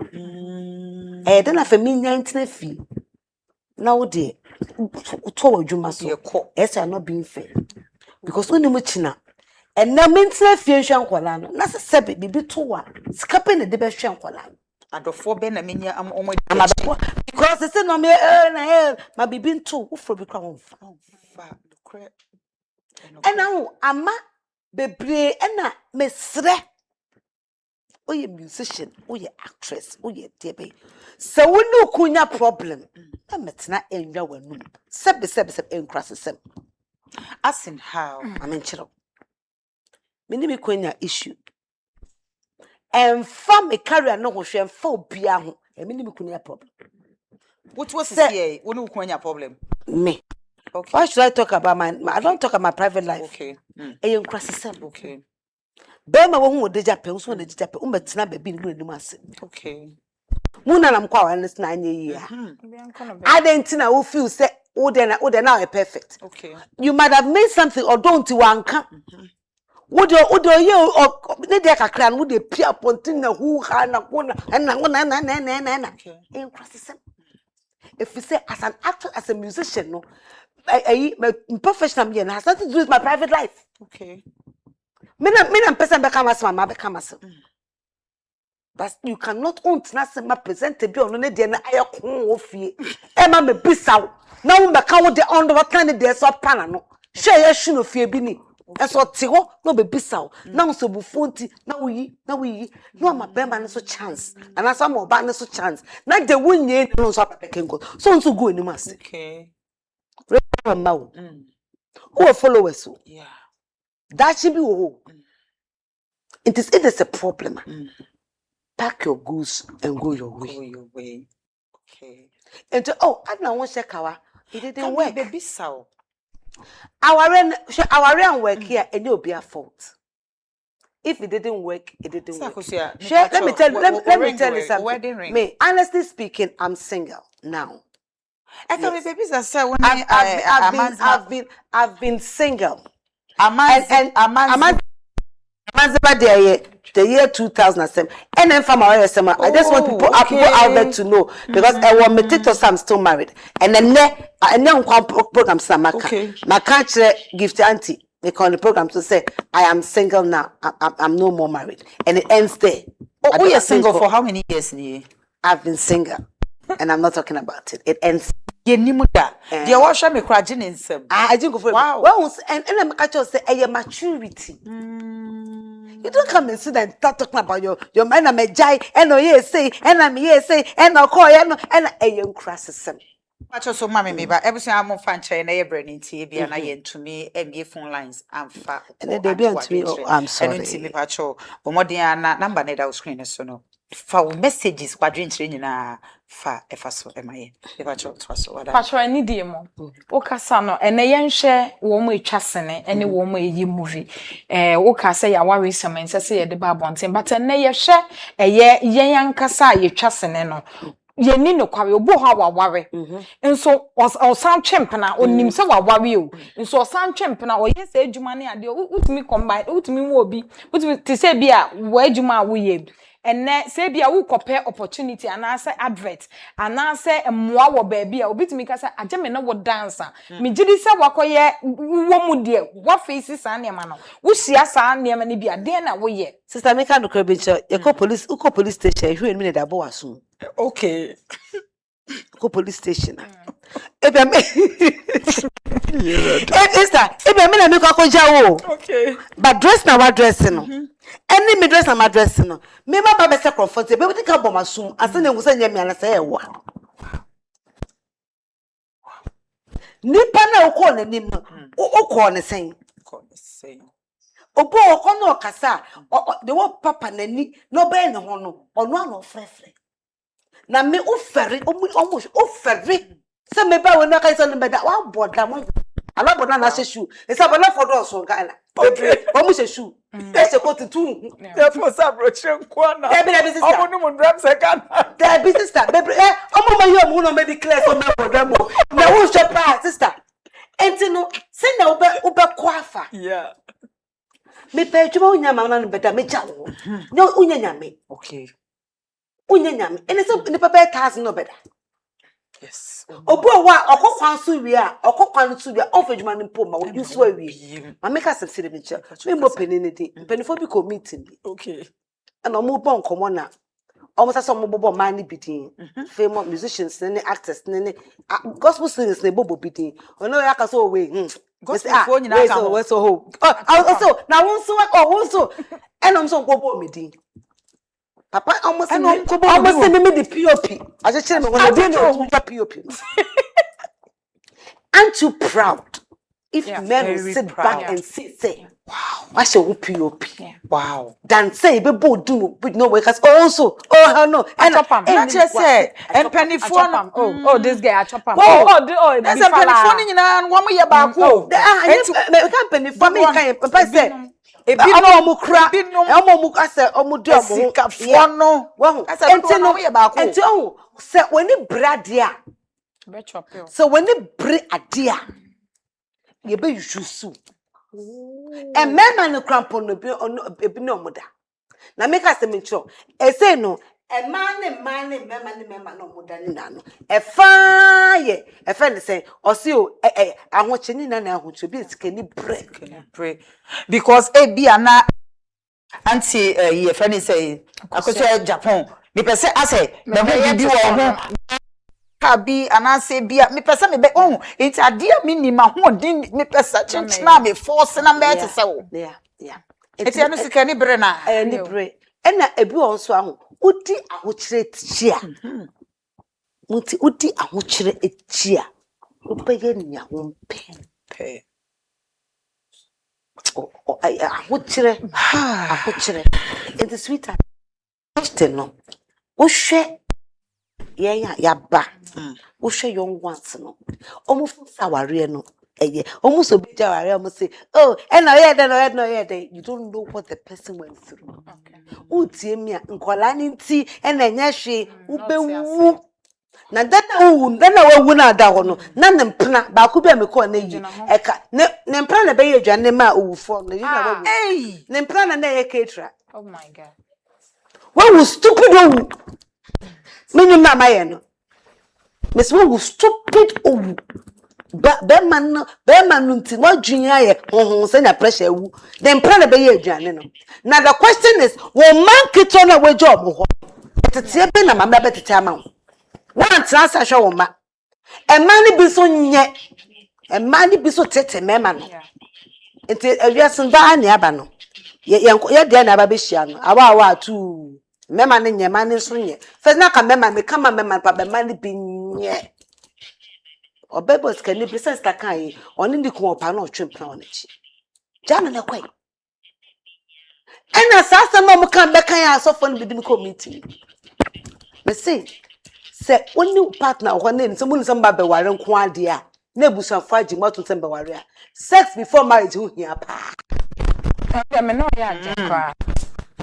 Then after me 19 fee. Now dear, to adwuma so. Yes, I'm not being fair. Because when you muchina and na mental fee hwan kwala no. Na se bibi to wa. Scape na de be hwan kwala. Adofo be na menya am omo because they say no me na my bibi too who for be kwa wonfa and now ama bebre na mesre oye musician oye actress oye debe so we no kunya problem na metna enwa wanum sebe enkrasesem as in how amenchiro me ni me kunya issue and from a career no hwe mfa obia ho me ni me kunya problem. What was here? When you have problem? Me. Okay. Why should I talk about my I don't talk about my private life. Okay. Okay. Bema wo hu de Japan so de Japan o metina baby ni nim ase. Okay. Muna nam kwa wan na anya yi ha. Adentina wo feel say wo de na are perfect. Okay. You might have made something or don't wanka. Wo de ye ne de kakra no de pia pontin na hu ha na wona na. Okay. If you say as an actor, as a musician, no, my professional me has nothing to do with my private life. Okay. Me person become as my become as. But you cannot own my present to be on the day na ayakon ofie. Emma me bisaw. Na wo beka wo de on what kind de so pana no. Share ya hwe no fie bi ni. Eso te ho no be bisaw. Na so bu fonti na wo yi. No ma bema no so chance. And as am oba no so chance. Na de wonye no so apekenko. So go ni mas. Okay. Remember wo. Who followers? Yeah. That should be wo. It is a problem. Pack your goods and go your way. Go your way. Okay. And I don't want to check our. It didn't work. Baby so. Our work here and you'll be a fault. If it didn't work, it didn't work. Let me tell you something. Me, honestly speaking, I'm single now. I thought babies are so when I've been single. The year 2007. And then from our SMA, I just want people out there to know because I want me TikTok, I'm still married. And then program okay. My country gift auntie. They call the program to say I am single now. I'm no more married, and it ends there. Oh, you're single for how many years? I've been single, and I'm not talking about it. It ends. Ye nimuda. Dear washa me crajin in some. I didn't go for Wow. Well, and I'm actually say a maturity. You don't come and sit and start talking about your man. I'm a jai, and no yes say, and I'm yes say, and no call, and a young crasses. Much also, mammy, me, but everything I'm on fan chain, a brain in TV, and I yen to me, and give phone lines, and fat. And then they be on to me, oh, I'm sorry. And TV patrol, but more than number net out screen, so no. For messages, quadrant training, fa, if I saw MI, if I talk to us, what I need you more. Okasano, and a young share, woman chassene, any woman ye movie. Oka say, I worry some and say the babontin, but a nay share, a ye young cassa, ye chassene. Ye ni no kwa obo ha wa ware nso o san twempena onim se wa ware o nso o san twempena o ye se adwuma ne ade utumi combine utumi wo obi utumi te se bia wo adwuma wo ye enne se bia wo kopɛ opportunity anase advert anase emmoa wo ba bia obitumi ka se agye me na wo dancer me gidi se wakoye wo mu de wo face san ne ma no wo hia san ne ma ne bia den na wo ye Sister Meka no krabencho ye ko police station hwe mi ne da bo waso. Okay. Go police station. Ebe me. Sister, ebe me na me ko jawo. Okay. But dress na wa dress no. Any me dress na ma dress no. Me ma ba be se comfortable. Be we think about masum. Ase na ngusa nya me ana se ewa. Nipa na ukọ na nim no. Ukọ ne sen. Obo okọ na okasa. De wo papa nani no be ne ho no. Ono ana ofrefre. Na me ofere almost ofere se me ba we no ka so no be da wa boda mo ala boda na shoe e say boda for do so Ghana o mu shoe e se ko tutu e for sabro chenko na e be sister o mu no drum se Ghana the business sister be o mu ma yo mu no me declare so me boda mo na wo she pa sister enti no se na ube ko afa yeah me pe tuma unya ma na no be da me cha wo no unya nya me okay unyanyam ene so ne papa 1000 no beda yes obu wa okokwan so wi a okokwan so wi a ofadwuma ne pom ma wo yusu awi ma make us sire bi che me mo penene di penifo bi committee bi okay and omo bon komo na omo sa so omo bobo man ni bidin famous musicians ne actors ne gospel singers ne bobo bidin ono ya ka so we gospel fo nyina ka we so ho so na won so enom so bobo medin Papa almost me the POP. I just tell me when I do no POP. Aren't you proud? If men will sit back and say, wow, I say POP. Wow. Then say be bold do with no workers also. Oh no. And not just say and penny phone. Oh this guy I chop am. Oh that's a penny phone na one year back. Oh, I can't penny phone me can papa say ebi no mu kra e mu ase omu do omu sikafo no ase enti no ye ba ko enti o se woni brade a be chop yo so woni bre ade a ye be yusu e mema no krampo no bi ebi no omu da na make us me cho e say no e man mema no omu da ni na no e fa ye e fa ne say o se o ahoche ni na ahoche bi sikani break because e bia na anti ye friend say Akosua Agyapong me pese ase me bi wo ho ka bi anase bia me pese me be oh enti ade a minima ho din me pese chenchena me force na me te se wo yeah enti anu sikani bre na ni bre ena ebi won so aho udi ahochire tia muti udi ahochire tia opeye nya ho pe ahochire enti sweetheart no wo hwe ya ba wo hwe young ones no omo fu saware no omo so bi jaware omo say oh no yeah you don't know what the person went through okay utie mi a nkola ni nti ena nya hwe ubewu na dana wewu na ada ho no na ne mpena ba ko bia me ko na yi eka ne mpena na be ye adwane ma owufo na yi na wewu ne mpena na ye ketra oh my god wewu stupid owu menyum na maye no Miss wewu stupid owu be man nti wadwun aye honhon se na pressure wu the mpena na be ye adwane no na the question is wo man kito na we job ho tete be na mama be tete ama. One trans show woma. E man bi so nye. E man bi so tete mema no. Enti awiasen ba na aba no. Ye de na aba be hia no. Awa tu. Mema ne nye man so nye. First na ka mema me kama mema pa be man bi nye. Obebo skani presence ta kan yi. Oni ndi ko opa na otwempna onachi. Jana na kwai. Ena sasa mo kan be kan ya asofo no bidim committee. Me say only partner or name someone somebody be ware nko ade a na ebusafo agimoto ntem be ware a sex before marriage who here pa. Me no ya Jack.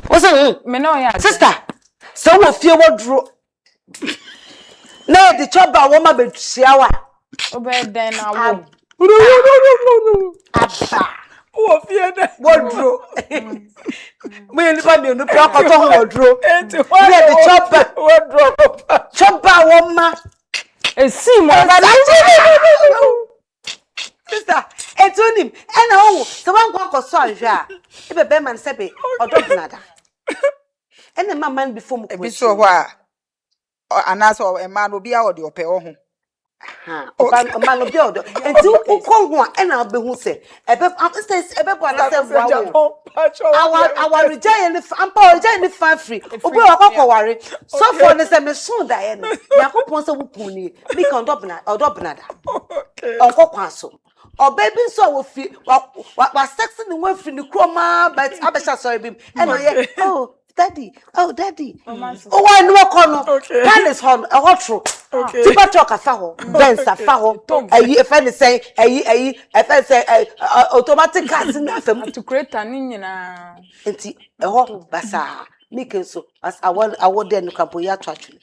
What's Me no ya sister. So we fear what draw. Na the chop ba woman be shiawa. Obe den awo. No. Abba. Who fear that? What draw? Me nipa me no pia koto what draw. The chop What draw? chop ba woman. Esi mo Sister, etonim ena owo se wan kwa koso ahwe a e be man se be odobnada. Ena mama before mu Ebi so ho a anaso e man obi a ode ope ho. Ha, man obi odo. Enti ukọ ho a ena obehu se ebe bo na se wawo. Our reject ni ampa reject ni fan free. Obi wakọ ware. So for ne se me so da ye no. Yakopon se wukun ni. Mi kan odobnada. Okay. Onko kwaso. Or baby so wo fi wa sex ni wo fi ni kroma but abesha sorry bim and daddy oh wa no kono can is hon a hotro tipa talk afa ho benz afa ho ayi e fe ni say ayi e fe say automatic cars na fam to create an nyina enti e ho basa make so as award den kampo ya twatwe.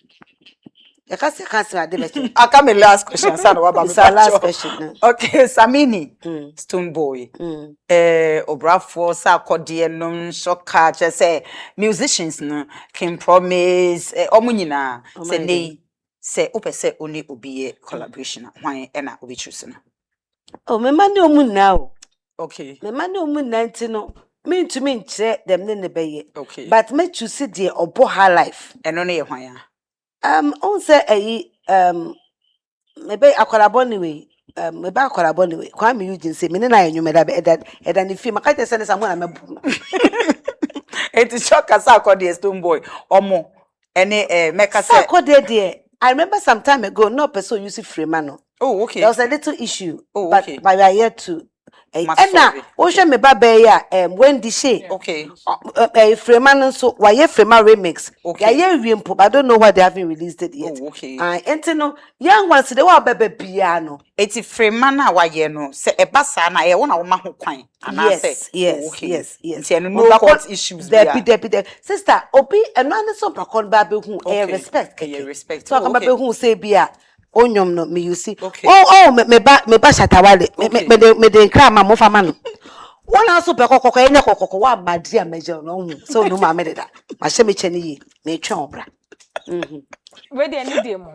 I can't say I did. I come last question. Last question. Okay, Samini, Stone Boy. Obrafo, Sarkodie, Shoka, just say musicians no can promise. Omunina say nay, say open say only be a collaboration. Why and I will be choosing. Oh, my man no moon now. Okay. My man no moon 19 no. Mean to mean check them in the bay. Okay. But make you sit there or bo her life. And only a wire. On say maybe akwalaboni we maybe akwalaboni we kwame Eugene say me na enyu me da edan fi makate send someone amebu. It is shock as Sarkodie Stone Boy omo ene meka say Sarkodie there. I remember some time ago no person use Freeman. Oh, okay. There was a little issue. Oh, but okay. But we are here to and now Osha me baba ya when the she okay Freeman so why Freeman remix okay yeah wimpo I don't know why they haven't released it yet. Oh, okay enti no young ones they wa baba piano eti Freeman na why no se eba sa na ye wona wo ma ho kwan ana say yes enti no court issues there sister obi eno an so pakon ba be hu respect so come ba be hu say bia onyom no me you see me ba shatawale me de nkra ma mo fama no wona so pe kokoko enye kokoko wa madi ameje no hu so no ma me de da ma hye me chene yi me twa obra we dey need dem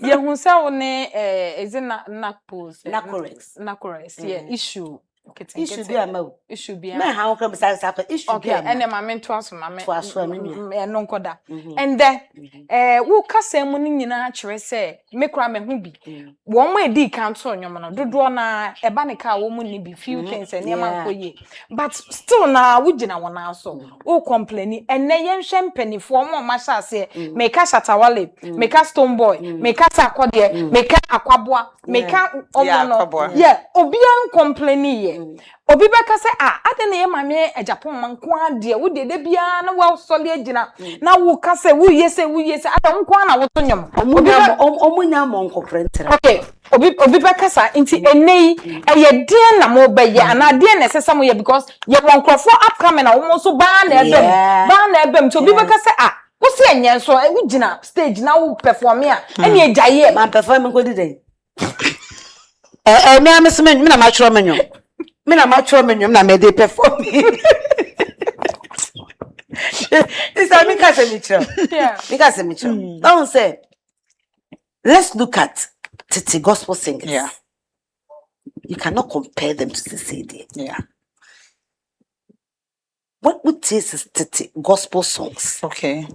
ye hu say wo ne is it nacorex yeah issue be ama issue be me ha won say issue be ama ene ma me to aso ma me no nkoda and then wo kasa mu ni nyina kire say me kura me hu bi wo mo edi kan to onyom no dodo na eba ne ka wo mu ni bi few things ene ma koye but still na wo gina wona so wo complain ene yen hwe mpanifo mo ma sha se me ka shatawale me ka Stone Boy me ka Sarkodie me ka akwaboa me ka omo no yeah obi an complain ye obi beka say ade na ye mame Agyapong manko ade wo de bia na wo sole agina na wo ka say wo yese ade nko na wo to nyom omunya monko prentere okay obi beka say nti enei eye den na mo be ya na de na sesa mo ye because ye wonkrofo upcoming na wo so ba na ebem to obi beka say wo se enyen so wo gina stage na wo perform ya ene ejaye man perform ko di den me ameseme me na ma chro menyo me na ma chro menyo na me dey perform it's a make us a mitro don't say let's look at Titi gospel singers. Yeah, you cannot compare them to the CD. Yeah, what would taste is Titi gospel songs? Okay.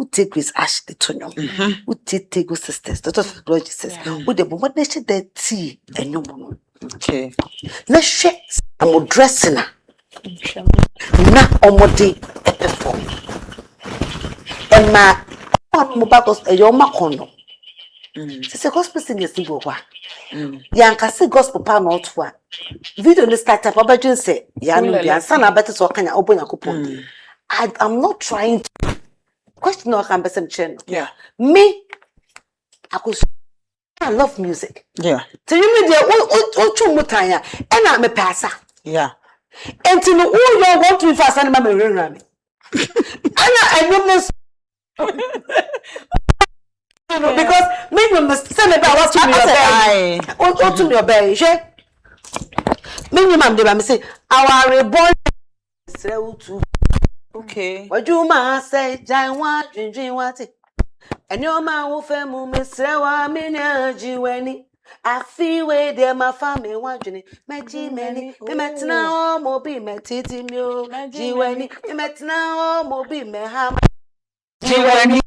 who take Grace Ashley Tonyo, who take go sisters, Dr. Technology says, who the moment they should their tea and no more. Okay. Let's share I'm dressing na omode perform. And my mobile a yoma kono. It's a gospel singer simple wa. Yankasi gospel pa not wa. Video no start up about you say yanu bi ansana better so kanya open yakopon. I'm not trying to question no can person chen. Yeah. Me Akosua I love music. Yeah. So you mean the chumutanya and I'm a passer. Yeah. And to know who you want to fast and mamma run. I know this because maybe you must send about what's to your bay. Maybe ma'am, they say, our reborn. Okay. What you must say, Jai what, drinking what it. And your man will fair Miss Rewa Minaji. I feel where they my family watching my Jimmy, we met now, Moby, met Titi Mio, Jiweni, we met now, Moby, me ham, Jiweni,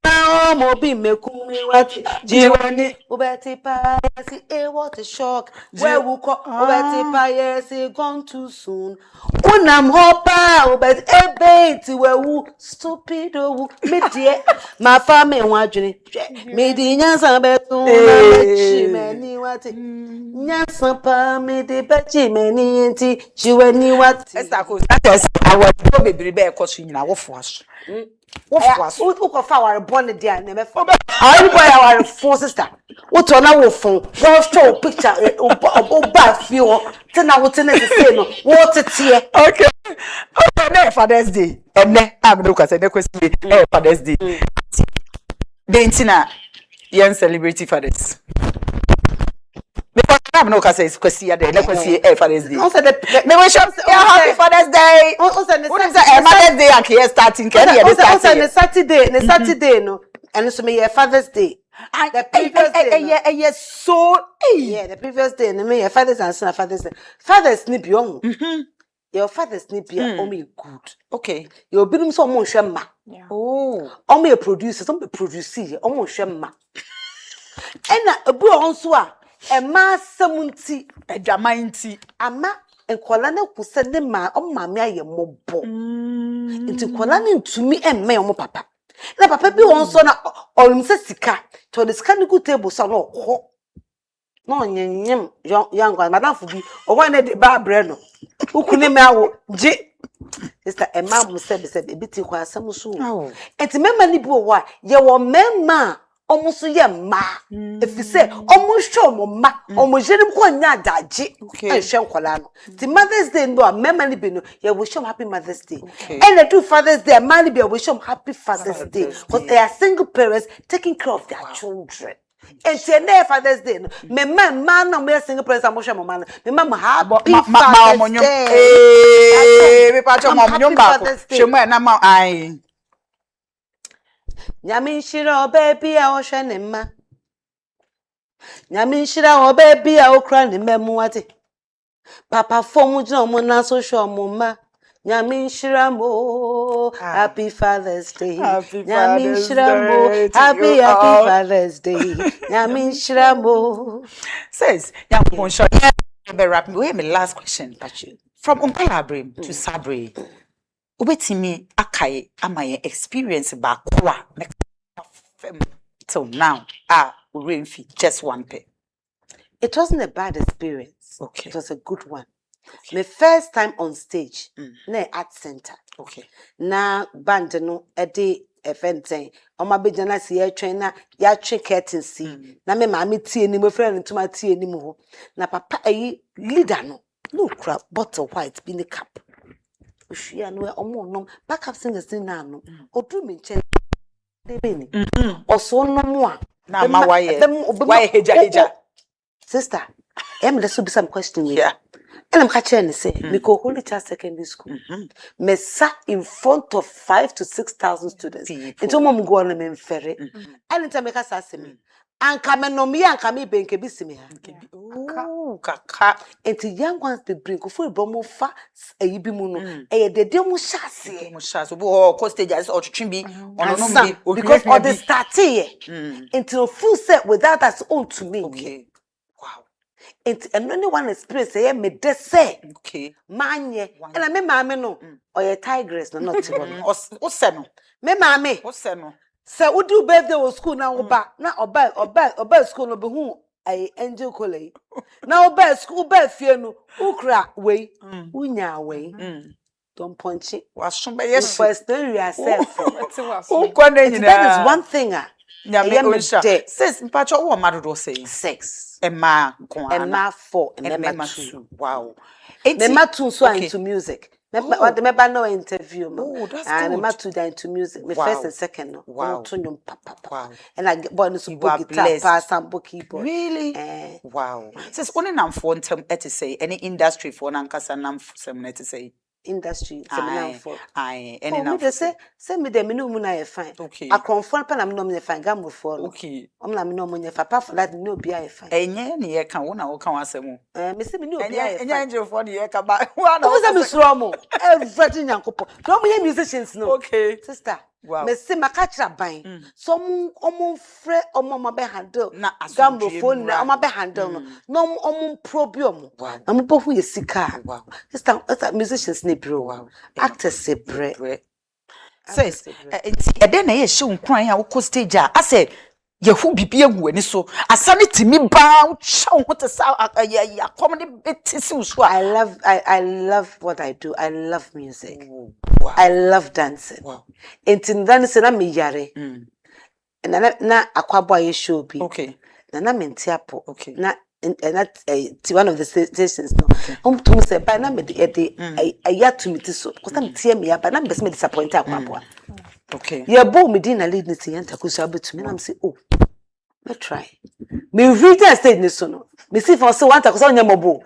now, Moby, me kumi, what Jiweni, Ubeti Payasi, what a shock, where we call Ubeti Payasi, gone too soon. Unam hopa, but a bait where woo stupid, oh, me dear, my family watching me, the Yansabetu, many what Yansapa, me the Betty, many anti, Jiweni what That is our baby bear costing in our force. What was who of our bonnet dear, never for our four sister. What on our phone, don't show picture of bad fuel, then I will tell you to say, water tear. okay. Okay, Father's Day. And then I'm look at the question. Father's Day. Dentina, young celebrity fathers. Because I'm no case is question there. Let us see Father's Day. Also the Me wish you happy Father's Day. Also the Mother's Day and here starting. Can you also the Saturday no. And so me Father's Day. The previous day. Yes, so Yeah, the previous day. No me Father's and son Father's Day. Father's nip young. Your father's nip ya o me good. okay. Your binom so mo hwema. Oh. O me producer, some produce o mo hwema. Ena ebu onso a e ma samunti Adwamanti. ama enkola na kusa ne ma o ma me aye mobo. Nti kola ne ntumi emme o mo papa. Na papa bi onso na olumse sika. To the sika ni ku table so na okho. No nyem young madam fu bi o wa na de ba bre no. Ukune me awo je sister e ma mu se be bi ti kwa asam so. Enti memma ni bi o wa ye wo memma omuso ye ma efise omusho mo ma omujerim ko nya daji ehwe nkola no ti Mother's Day no memma ni bi no ye wish them happy Mother's Day and they do Father's Day man bi wish them happy Father's Day because they are single parents taking care of their children. And today Father's Day, me man na me single person mo hwe mo man. Me man happy Father's Day. Me pa cho mo nyom ba ko. Hwe na ma ai. Nyame nshira baby a wo hwe ne ma. Nyame nshira o baby a wo kra ne memu ate. Papa fomu jina mo na so hwe mo ma. Nyame nshira mo happy Father's Day. Nyame nshira mo happy Father's Day. Nyame nshira mo says Yankon short. Be rap me. We my last question pachu. From Uncle Abram to Sabre. Ubetimi akaye amaye experience ba kwa till now. Rainfi just one pay. It wasn't a bad experience. Okay. It was a good one. My first time on stage, na art center. Okay. Na band no ede event oma bejana si ye twen na ya twe curtain si na me ma me tie ni mo friend ntuma tie ni mo ho na papa ayi leader no kra bottle white bi ni cap ohia no omo nom backup singers na no odu me nche de be ni oso no mo a na ma why heja sister em the so be some question we yeah. And I'm catching and say, me go Holy Child Secondary School. Me sat in front of 5,000 to 6,000 students. It's all mom go on and ferry. Anytime I say me, anka menom ya anka me benke bisimi ha. Oh, kaka. Enti young ones be bring for bomo fa eyi bi mu no. Dede mu hyase. Mo sha so bo ko stage as otwetwe bi ono no bi because all the starting until full set without that own to me. Okay. Wow. And only one experience me de say Okay. manye and I me mama no or your tigress no not O se no. me mama O se no. say we do birthday or school now na oba school no be hu ai angel kole na oba school ba fie no ukra we unya we don't punch it Wa so be yes. first you yourself That is one thing Sis mpacho wo madodo say 6 Emma ko Emma 4 and Emma 2 2. Wow. Emma 2 so into music. What the member no interview me. Oh, that's and good. Emma 2 into music. My Wow. first and second no. Wow. Wow. And I get born to book guitar, blessed. pass and book keyboard. Really? Wow. Sis only nam for ntem et say any industry for nankasa nam sem net say industry seminar for. Aye, any now. They say me them no mu na fine. Okay. I confirm pa na me no me fine gamu for. Okay. Na me no mu fa apart from that no be fine. Enye ne ye kan wo na wo kan asemu. Me say me no be Enye fine. angel for the ye ka ba. Wa na. Who say me suro mo? Everything yankopo. Don't be musicians no. Okay. Sister. Wow. Me say makachra ban. So omo frɛ omo ma be handle. Na Gambo phone na omo be handle no. No omo problem. Wow. Na mo bofu ye sika. Wow. Sister, musicians ne bro. Wow. Actors se bre. Says e dey na ye hye nkran a wo ko stage a ase yehu bibi egu ani so asane timi ba wo hye wo te sa ya comedy betisi wo so. I love what I do. I love music. Wow. I love dancing. Wow. Enti dan se na me yare. Na akwabo aye show bi. Okay. Na mentiapo. Okay. Na and that one of the stations no. To me say by na me de aya to me so. Because I'm tear me up and I'm me disappointed akwabo. Okay. Yeah, bo me din na lead ni ti Akosua betu me na me say oh. Me try. Me read that stage ni so no. Me see for so want Akosua nya mobo.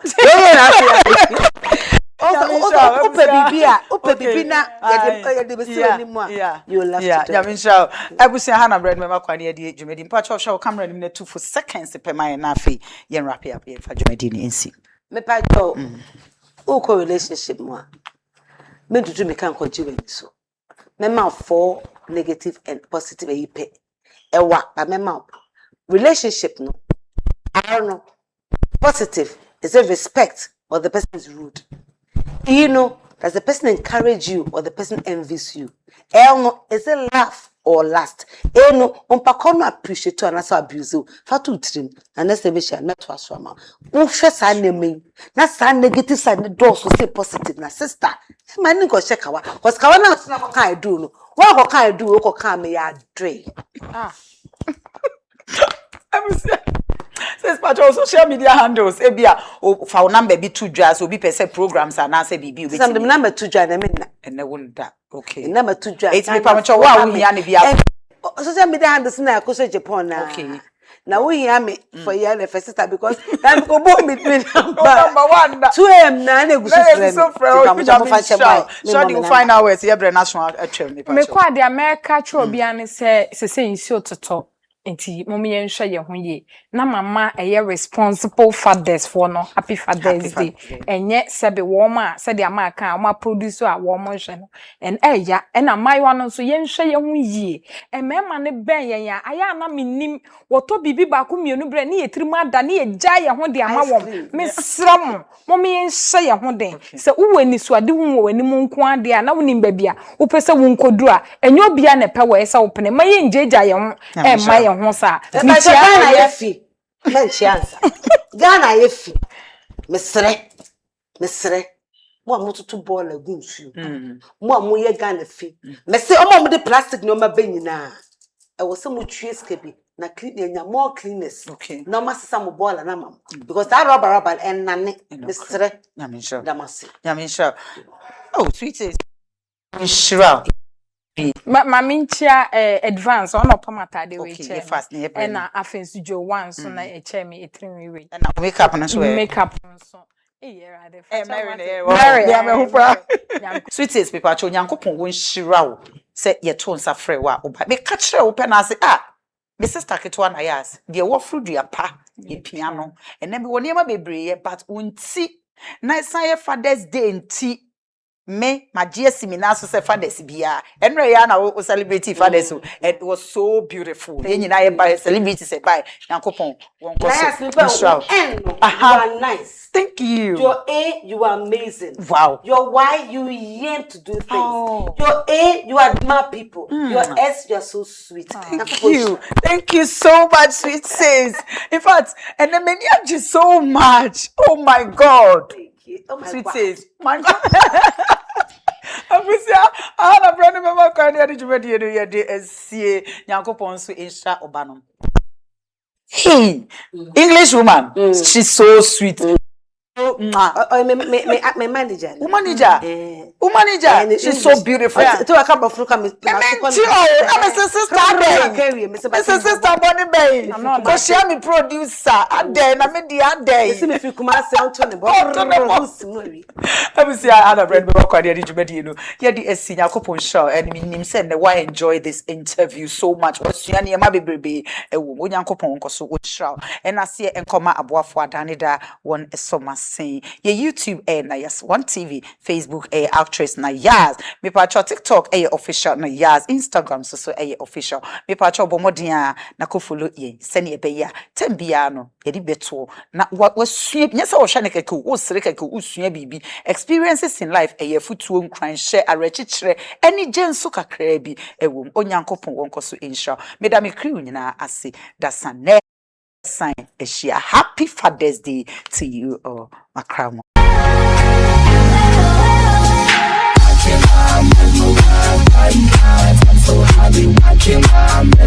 Ope bibi na ya de besi oni mu a you love to do. Yeah, Michelle. Abusia Hannah bread me makwa ne de djumedi mpa cho show camera ni 2 for seconds pe my na afi yen wrap up yen fa djumedi ni nsi. Me pa cho. O ko relationship mu a. Me dudu me kan ko jiwe ni so. Me ma for negative and positive e pe. Ewa ba me ma relationship no. I don't know. Positive is a respect or the person is rude. You know, does the person encourage you or the person envies you? No, is it laugh or last? No, on pakono appreciate and also abuse you. Fatu trim, and that's the mission not to us. Usha saneme, na san negative side doors to say positive. Na sister, man go check our because Kawana na can I do no. What can I do? What can me ya dre? Says part of social media handles ebia o fa number bi to dwa so bi pese programs and say bibi obi some number 2 dwa na me na ene wonda okay number 2 dwa it me pamacho wa wo hia ne bia social media handles na Akosua Agyapong na okay na we hear me for year the first sister because time go bo me number 1 2am na na egusu frɛ so you find out where your national atwem me me kwa de America tro bia ne se nsi ototo enti momi yen hwe ye ho ye na mama eye responsible fathers for no happy fathers day enye sebe wo ma se de ama kan ma producer a wo mo hwe no en eya na mayo no so yen hwe ye ho ye emema ne ben yen ya aya na menim woto bibi ba ko mienu bre ne yetiri ma da ne ye gya ye ho de ama wo me sram momi yen hwe ye ho den se uweni so ade hu wani mu nko ade a na wonim ba bia wo pese wo nkodu a enye obia ne pe we se wo pene ma yen gyeja ye ho ma ye ho sa mi Ghana ye fi men chance Ghana ye fi mesre mo amututu ball agunsu mo amoye Ghana fi me se omo de plastic no ma benyina e wo se mo twie skabi na clean enya more cleanness okay no ma sesa mo ball na mam because that rubber and nane mesre nyame sure damase nyame sure oh sweetest sure Mami nchia advance ono pamatade we che fast ne e na afensu jo one so na e che me etrin we na makeup na so makeup so rade Mary ya me hopa sweetest people acho nyankopon won hira wo se ye to nsa frɛ wa oba me ka kire wo pe na ase my sister ketewa Nayas de wo fru duapa ye piano and then me woni ma bebree but unti na san Father's Day nti me my GSC me na so say Father's bia enre ya na we celebrate Father's so it was so beautiful ye nyina ye buy celebrity say buy Yankopon won ko so you are nice. Thank you. Your A, you are amazing. Wow. Your Y, you yearn to do things. Oh. Your A, you admire people. Your S, you are so sweet. Thank you. Thank you so much, sweet sis. In fact, and the many you so much. Oh my God. Thank you. Oh my Sweet God. sis. My God. Abusia, I have a brand member called the SCA Yankopon so insha obanom. Hey, English woman. She's so sweet. My manager. Manager. She's so beautiful. To a couple of fruit I'm a sister Bonnie Bay. Because she am a producer. And then I made the other day. If you come out sound to the bottom, I had a brand new career. Did you bet you know? Yeah, the senior couple show and him said why enjoy this interview so much. Was you near my baby? A woman couple so show and I see and come out about for Danida one summer saying your YouTube Nayas1 TV, Facebook actress Nayas, me pacho TikTok official Nayas, Instagram so official. Me pacho bomodia na ko follow ye send ye be ya tembiano ye di beto na was sweep nyesa wo hwane keke wo sere keke wo sua bibi experiences in life futuo nkran share arechichire any genso kakra bi ewom onyankopon wonko so insha me da me crew nyina ase da sane sign a happy Father's Day to you all, my crown.